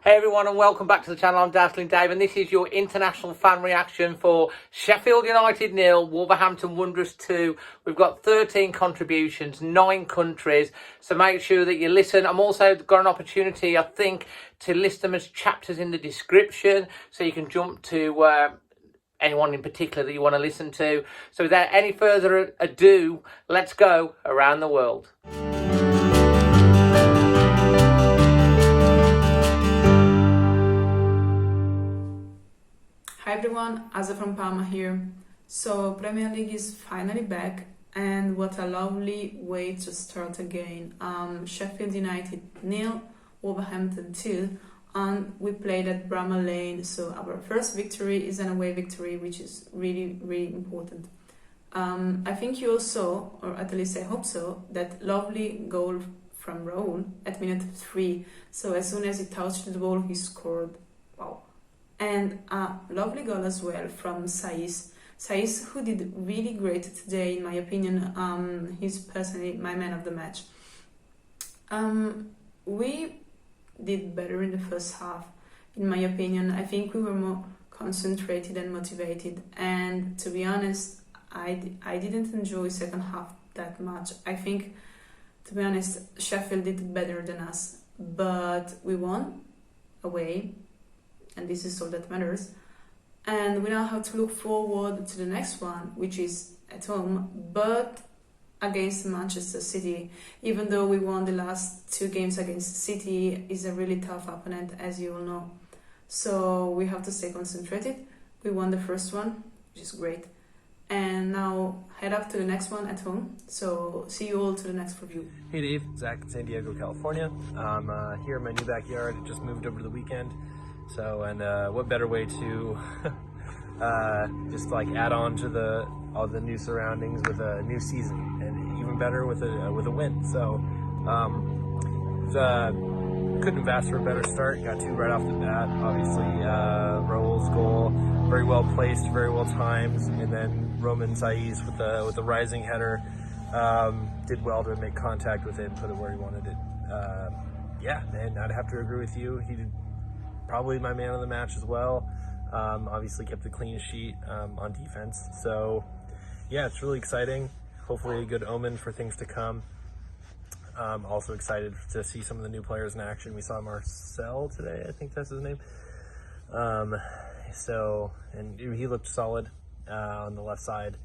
Hey everyone, and welcome back to the channel. I'm DazzlinDave, and this is your international fan reaction for Sheffield United 0, Wolverhampton Wanderers 2. We've got 13 contributions, 9 countries, so make sure that you listen. I'm also got an opportunity, I think, to list them as chapters in the description, so you can jump to anyone in particular that you want to listen to. So without any further ado, let's go around the world. Hi everyone, Asa from Parma here. So Premier League is finally back, and what a lovely way to start again. Sheffield United 0, Wolverhampton 2, and we played at Bramall Lane, so our first victory is an away victory, which is really important. I think you all saw, or at least I hope so, that lovely goal from Raul at minute 3. So as soon as he touched the ball, he scored. Wow. And a lovely goal as well from Saiss, who did really great today, in my opinion. He's personally my man of the match. We did better in the first half, in my opinion. I think we were more concentrated and motivated, and to be honest, I didn't enjoy second half that much. I think, to be honest, Sheffield did better than us, but we won away, and this is all that matters. And we now have to look forward to the next one, which is at home, but against Manchester City. Even though we won the last 2 games against City, is a really tough opponent, as you all know. So we have to stay concentrated. We won the first one, which is great. And now head up to the next one at home. So see you all to the next review. Hey Dave, Zach in San Diego, California. I'm here in my new backyard. I just moved over the weekend. So, and what better way to just like add on to all the new surroundings with a new season, and even better with a win. So, couldn't have asked for a better start. Got 2 right off the bat. Obviously, Raul's goal, very well placed, very well timed, and then Roman Saiss with the rising header did well to make contact with it and put it where he wanted it. Yeah, and I'd have to agree with you. He did. Probably my man of the match as well. Obviously kept the clean sheet on defense. So yeah, it's really exciting. Hopefully a good omen for things to come. Also excited to see some of the new players in action. We saw Marcel today, I think that's his name. And he looked solid on the left side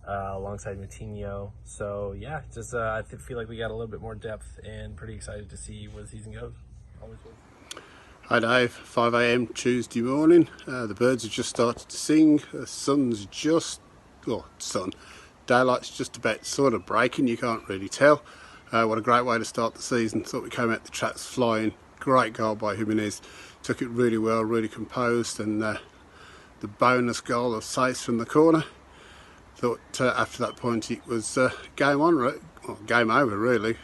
alongside Moutinho. So yeah, just I feel like we got a little bit more depth, and pretty excited to see where the season goes. Always will. Hi Dave, 5 AM Tuesday morning. The birds have just started to sing. The sun's just, daylight's just about sort of breaking, you can't really tell. What a great way to start the season. Thought we came out the traps flying. Great goal by Jimenez. Took it really well, really composed, and the bonus goal of Saiss from the corner. Thought after that point it was game on, well, game over really.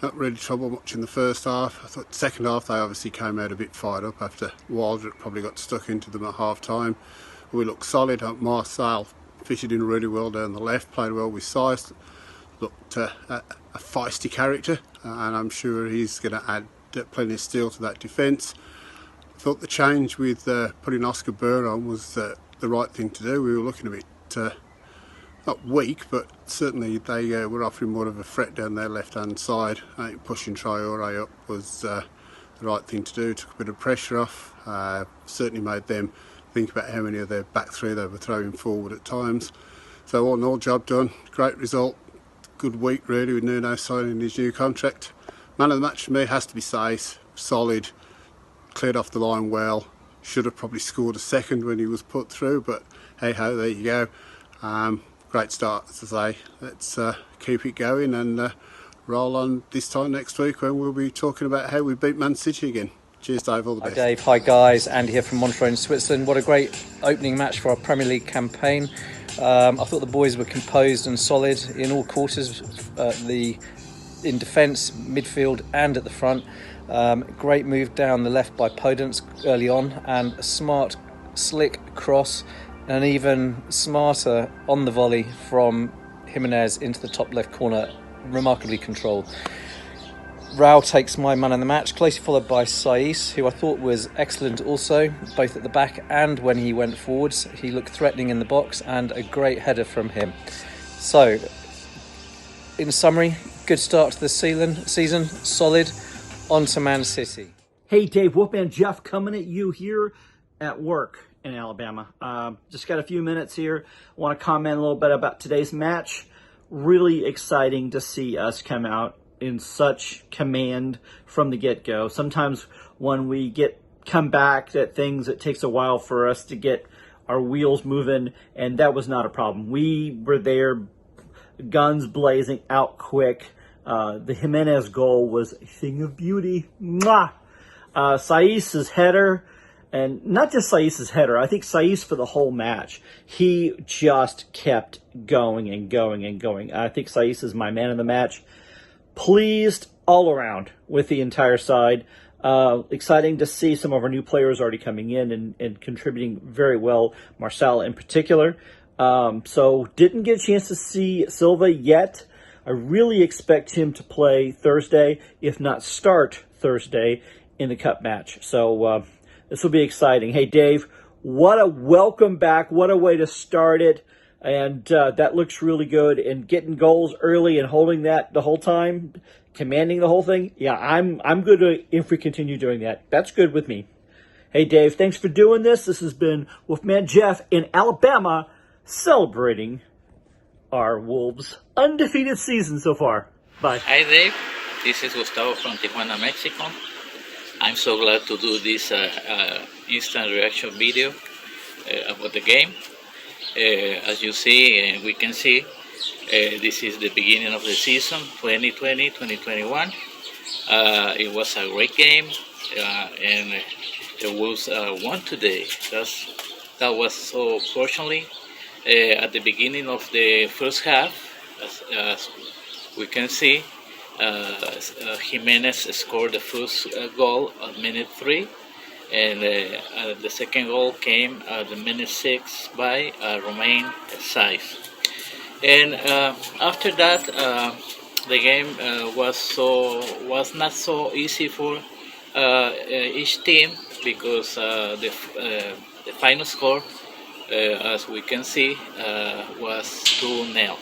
Not really trouble much in the first half. I thought second half they obviously came out a bit fired up after Wilder probably got stuck into them at half time. We looked solid. Marcel fitted in really well down the left, played well with Saiss. Looked a feisty character, and I'm sure he's going to add plenty of steel to that defence. Thought the change with putting Oscar Burr on was the right thing to do. We were looking a bit not weak, but certainly they were offering more of a threat down their left-hand side. I think pushing Traore up was the right thing to do. Took a bit of pressure off. Certainly made them think about how many of their back 3 they were throwing forward at times. So all in all, job done. Great result. Good week really with Nuno signing his new contract. Man of the match for me has to be Saiss. Solid. Cleared off the line well. Should have probably scored a second when he was put through, but hey ho, there you go. Great start, as I say. Let's keep it going and roll on this time next week when we'll be talking about how we beat Man City again. Cheers, Dave. All the best. Hi, Dave. Hi, guys. Andy here from Montreux in Switzerland. What a great opening match for our Premier League campaign. I thought the boys were composed and solid in all quarters, in defence, midfield and at the front. Great move down the left by Podence early on, and a smart, slick cross, and even smarter on the volley from Jimenez into the top left corner. Remarkably controlled. Rao takes my man of the match, closely followed by Saiss, who I thought was excellent also, both at the back and when he went forwards. He looked threatening in the box, and a great header from him. So, in summary, good start to the season, solid, on to Man City. Hey Dave, Wolfman Jeff coming at you here at work in Alabama. Just got a few minutes here. I want to comment a little bit about today's match. Really exciting to see us come out in such command from the get-go. Sometimes when we come back at things, it takes a while for us to get our wheels moving, and that was not a problem. We were there, guns blazing, out quick. The Jimenez goal was a thing of beauty. Mwah! Saiss's header, and not just Saiss's header, I think Saiss for the whole match, he just kept going and going and going. I think Saiss is my man of the match. Pleased all around with the entire side. Exciting to see some of our new players already coming in and contributing very well, Marcel in particular. So didn't get a chance to see Silva yet. I really expect him to play Thursday, if not start Thursday in the cup match. So this will be exciting. Hey, Dave, what a welcome back. What a way to start it. And that looks really good. And getting goals early and holding that the whole time, commanding the whole thing. Yeah, I'm good if we continue doing that. That's good with me. Hey, Dave, thanks for doing this. This has been Wolfman Jeff in Alabama, celebrating our Wolves' undefeated season so far. Bye. Hi, Dave. This is Gustavo from Tijuana, Mexico. I'm so glad to do this instant reaction video about the game. As you see, we can see, this is the beginning of the season, 2020-2021. It was a great game, and the Wolves won today. That was so fortunately. At the beginning of the first half, as we can see, Jimenez scored the first goal at minute 3. And the second goal came at the minute 6 by Romain Saiss. And after that, the game was not so easy for each team, because the final score, as we can see, was 2-0.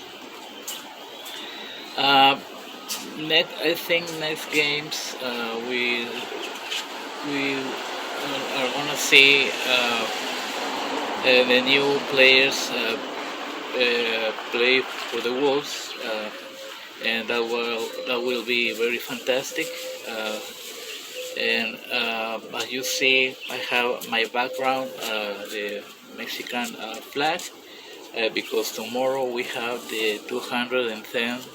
I think next games we are gonna see the new players play for the Wolves, and that will be very fantastic. And as you see, I have my background, the Mexican flag, because tomorrow we have the 210th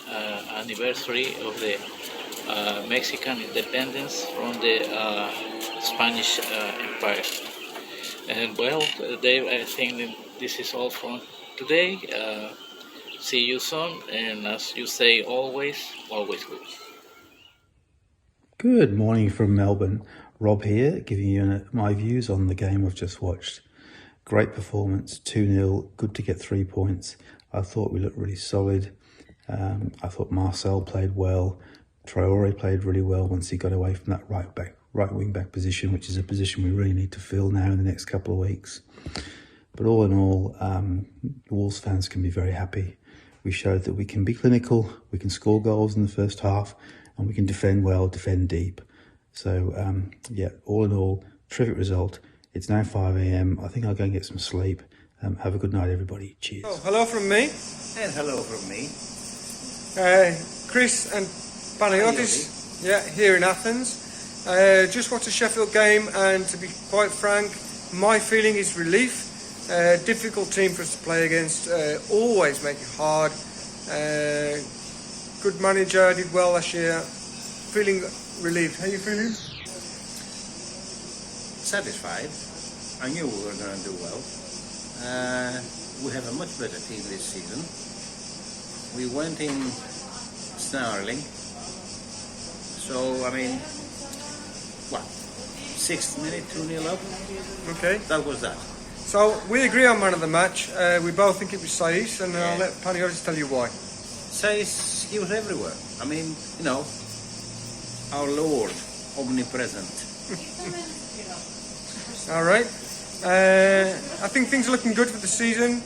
anniversary of the Mexican independence from the Spanish Empire. And well, Dave, I think that this is all from today. See you soon, and as you say, always good. Good morning from Melbourne. Rob here, giving you my views on the game I've just watched. Great performance, 2-0, good to get 3 points. I thought we looked really solid. I thought Marcel played well. Traore played really well once he got away from that right wing back position, which is a position we really need to fill now in the next couple of weeks. But all in all, Wolves fans can be very happy. We showed that we can be clinical, we can score goals in the first half, and we can defend well, defend deep. So yeah, all in all, terrific result. It's now 5 a.m. I think I'll go and get some sleep. Have a good night, everybody. Cheers. Oh, hello from me. And hello from me. Chris and Panagiotis, yeah, here in Athens. Just watched a Sheffield game, and to be quite frank, my feeling is relief. Difficult team for us to play against, always make it hard. Good manager, did well last year. Feeling relieved. How are you feeling? Satisfied. I knew we were going to do well. We have a much better team this season. We went in snarling. So, I mean, what? 6th minute, 2-0 up? Okay. That was that. So, we agree on man of the match. We both think it was Saiss, and I'll let Panagiotis tell you why. Saiss, he was everywhere. I mean, you know, our Lord, omnipresent. All right. I think things are looking good for the season.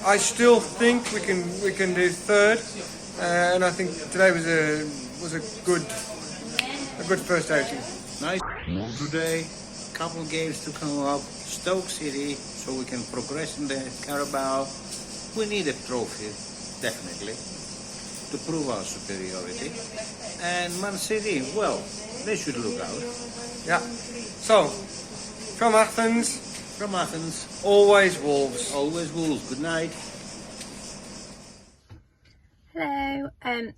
I still think we can do third, and I think today was a good first outing. Nice. Today, couple games to come up. Stoke City, so we can progress in the Carabao. We need a trophy, definitely, to prove our superiority. And Man City, well, they should look out. Yeah. So, from Athens, always Wolves. Always Wolves. Good night. Hello,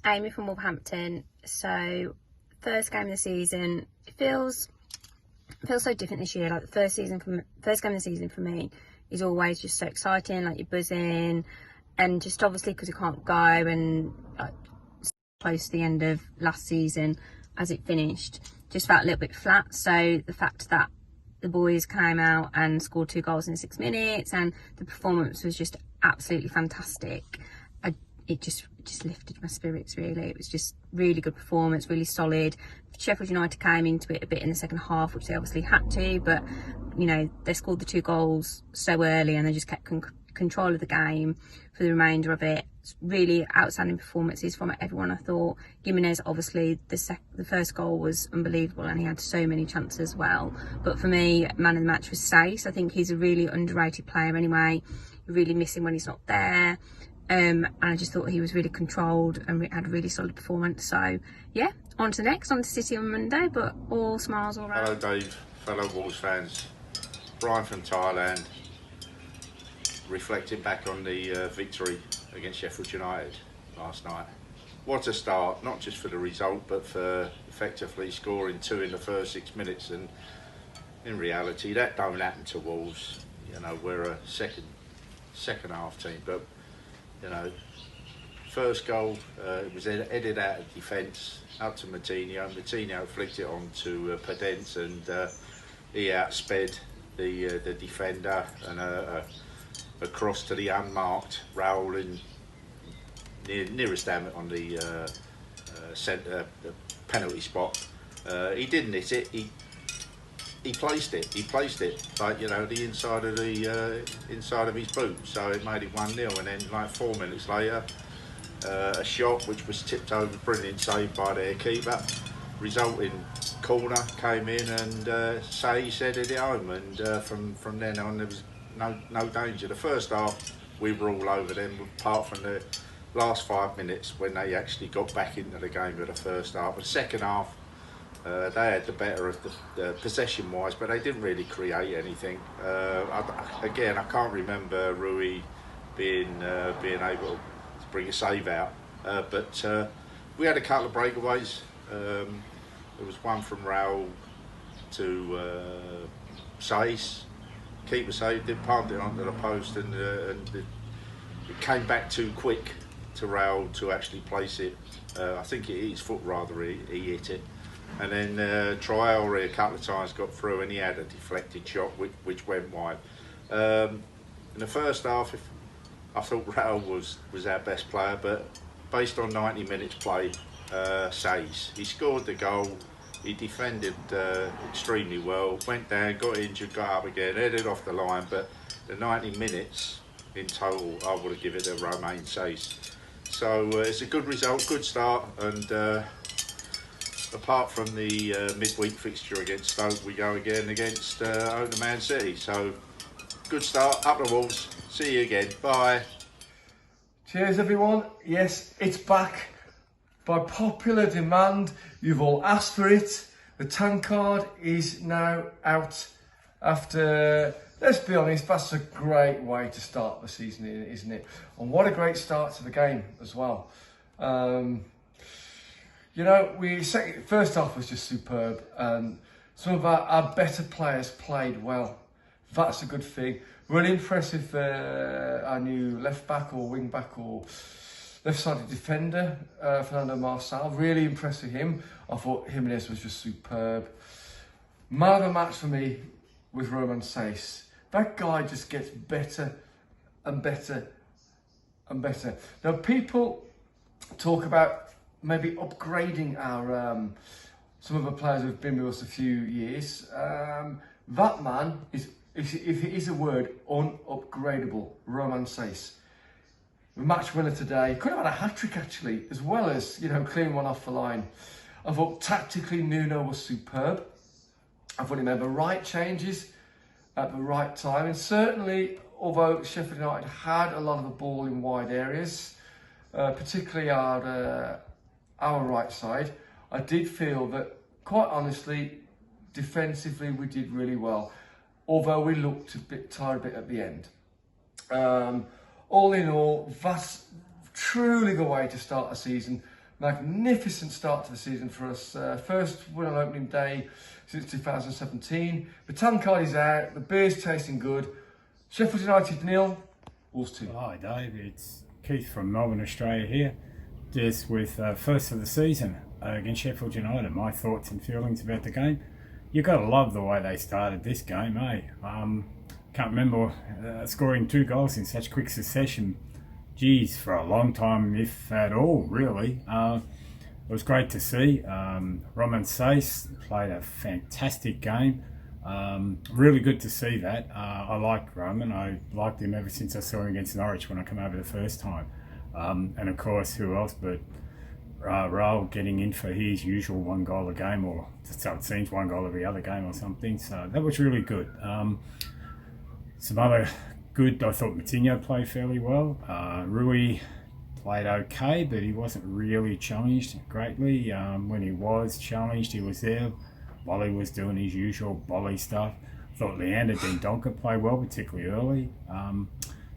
Amy from Wolverhampton. So, first game of the season, it feels so different this year. Like the first game of the season for me is always just so exciting, like you're buzzing, and just obviously because you can't go and like, close to the end of last season as it finished, just felt a little bit flat. So the fact that the boys came out and scored 2 goals in 6 minutes and the performance was just absolutely fantastic, it just lifted my spirits really. It was just really good performance, really solid. Sheffield United came into it a bit in the second half, which they obviously had to, but you know, they scored the 2 goals so early and they just kept control of the game for the remainder of it. It's really outstanding performances from everyone, I thought. Jimenez, obviously, the first goal was unbelievable and he had so many chances as well. But for me, man of the match was Sace. I think he's a really underrated player anyway. You really miss him when he's not there. And I just thought he was really controlled and had a really solid performance. So, yeah, on to City on Monday, but all smiles all round. Hello Dave, fellow Wolves fans. Brian from Thailand, reflecting back on the victory against Sheffield United last night. What a start, not just for the result, but for effectively scoring 2 in the first 6 minutes. And in reality, that don't happen to Wolves. You know, we're a second half team, but you know, first goal, it was headed out of defence up to Martinho. Martinho flicked it on to Pedence, and he outsped the defender, and across to the unmarked Raul in nearest damn it on the centre, the penalty spot. He didn't hit it. He placed it, like, you know, the inside of his boot, so it made it 1-0. And then like 4 minutes later, a shot which was tipped over, brilliant save by their keeper, resulting corner came in, and Say headed it home. And from then on, there was no danger. The first half we were all over them, apart from the last 5 minutes when they actually got back into the game of the first half. The second half, they had the better of the possession-wise, but they didn't really create anything. Again, I can't remember Rui being able to bring a save out, but we had a couple of breakaways. There was one from Raul to Sace. Keeper saved it, palmed it onto the post, and it came back too quick to Raul to actually place it. I think his foot rather, he hit it. And then Traore a couple of times got through, and he had a deflected shot which went wide. In the first half, I thought Raul was our best player, but based on 90 minutes play, Sace, he scored the goal. He defended extremely well, went down, got injured, got up again, headed off the line, but the 90 minutes in total, I would have given it to Romain Sace. So it's a good result, good start, and apart from the midweek fixture against Stoke, we go again against owner Man City. So good start, up the Wolves, see you again, bye. Cheers everyone, yes, it's back. By popular demand, you've all asked for it. The tankard is now out after, let's be honest, that's a great way to start the season, isn't it? And what a great start to the game as well. You know, first half was just superb, and some of our better players played well. That's a good thing. Really impressive, our new left back or wing back or left-sided defender, Fernando Marçal, really impressed with him. I thought Jimenez was just superb. Man of the match for me was Romain Sace. That guy just gets better and better and better. Now, people talk about maybe upgrading our some of the players who've been with us a few years. That man is, if it is a word, unupgradable. Roman Sace. The match winner today, could have had a hat-trick actually, as well as, you know, clearing one off the line. I thought tactically Nuno was superb. I thought he made the right changes at the right time, and certainly, although Sheffield United had a lot of the ball in wide areas, particularly our right side, I did feel that, quite honestly, defensively we did really well, although we looked a bit tired at the end. All in all, that's truly the way to start a season. Magnificent start to the season for us. First win on opening day since 2017. The tan card is out, the beer's tasting good. Sheffield United 0, Wolves 2. Hi Dave, it's Keith from Melbourne, Australia here. Just with first of the season against Sheffield United. My thoughts and feelings about the game. You got to love the way they started this game, eh? Can't remember scoring 2 goals in such quick succession. Geez, for a long time, if at all, really. It was great to see. Roman Sace played a fantastic game. Really good to see that. I like Roman. I liked him ever since I saw him against Norwich when I came over the first time. And of course, who else but Raul getting in for his usual 1 goal a game, or so it seems 1 goal every other game or something. So that was really good. Some other good, I thought Moutinho played fairly well. Rui played okay, but he wasn't really challenged greatly. When he was challenged, he was there. Bolly was doing his usual Bolly stuff. Thought Leander Dendoncker played well, particularly early.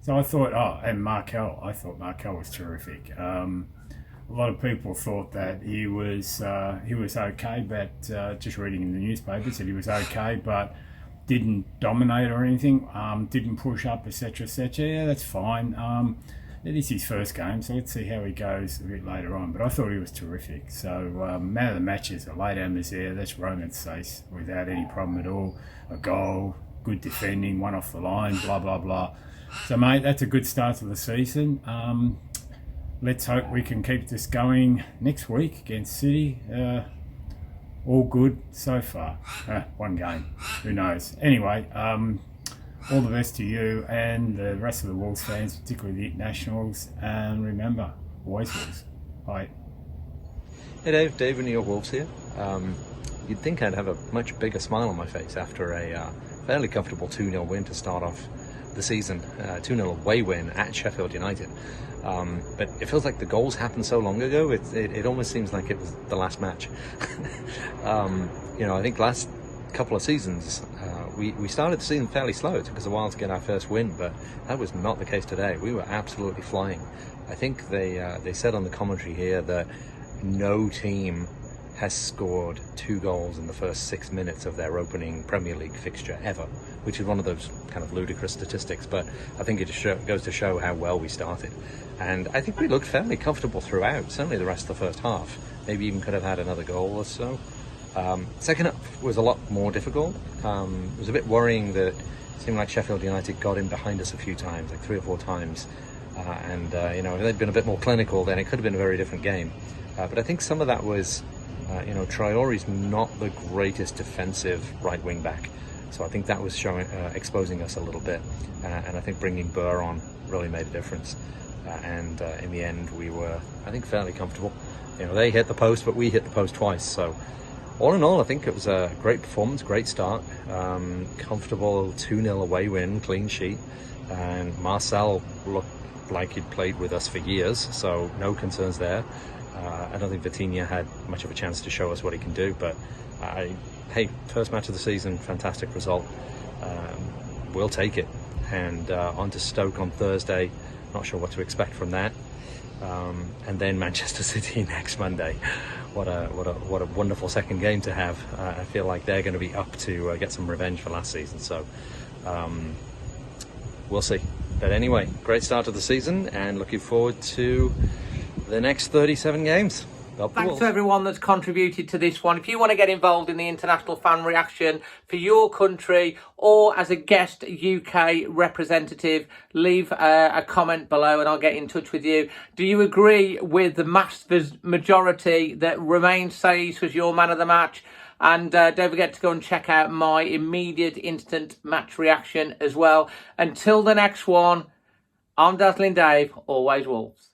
So I thought, and Markel, I thought Markel was terrific. A lot of people thought that he was okay, but just reading in the newspapers that he was okay, but didn't dominate or anything, didn't push up, etc, etc. Yeah, that's fine. It is his first game, so let's see how he goes a bit later on. But I thought he was terrific. So man of the match is a lay down there. That's Roman Sace without any problem at all. A goal, good defending, 1 off the line, blah blah blah. So mate, that's a good start to the season. Let's hope we can keep this going next week against City. All good so far. 1 game, who knows. Anyway, all the best to you and the rest of the Wolves fans, particularly the internationals, and remember, always Wolves. Bye. Hey Dave in New York Wolves here. You'd think I'd have a much bigger smile on my face after a fairly comfortable 2-0 win to start off the season. 2-0 away win at Sheffield United. But it feels like the goals happened so long ago, it almost seems like it was the last match. You know, I think last couple of seasons we started the season fairly slow. It took us a while to get our first win, but that was not the case today. We were absolutely flying. I think they said on the commentary here that no team has scored 2 goals in the first 6 minutes of their opening Premier League fixture ever, which is one of those kind of ludicrous statistics, but I think it just goes to show how well we started. And I think we looked fairly comfortable throughout, certainly the rest of the first half. Maybe even could have had another goal or so. Second half was a lot more difficult. It was a bit worrying that it seemed like Sheffield United got in behind us a few times, like 3 or 4 times. You know, if they'd been a bit more clinical, then it could have been a very different game. But I think some of that was, you know, Traore's not the greatest defensive right wing back. So I think that was exposing us a little bit. And I think bringing Burr on really made a difference. In the end, we were, I think, fairly comfortable. You know, they hit the post, but we hit the post twice. So all in all, I think it was a great performance, great start. Comfortable 2-0 away win, clean sheet. And Marcel looked like he'd played with us for years, so no concerns there. I don't think Vitinha had much of a chance to show us what he can do, but hey, first match of the season, fantastic result. We'll take it. And on to Stoke on Thursday. Not sure what to expect from that. And then Manchester City next Monday. What a wonderful second game to have. I feel like they're going to be up to get some revenge for last season. So we'll see. But anyway, great start to the season, and looking forward to the next 37 games. Thanks to everyone that's contributed to this one. If you want to get involved in the international fan reaction for your country or as a guest UK representative, leave a comment below and I'll get in touch with you. Do you agree with the majority that Romain Saiss was your man of the match? And don't forget to go and check out my immediate instant match reaction as well. Until the next one, I'm Dazzling Dave, always Wolves.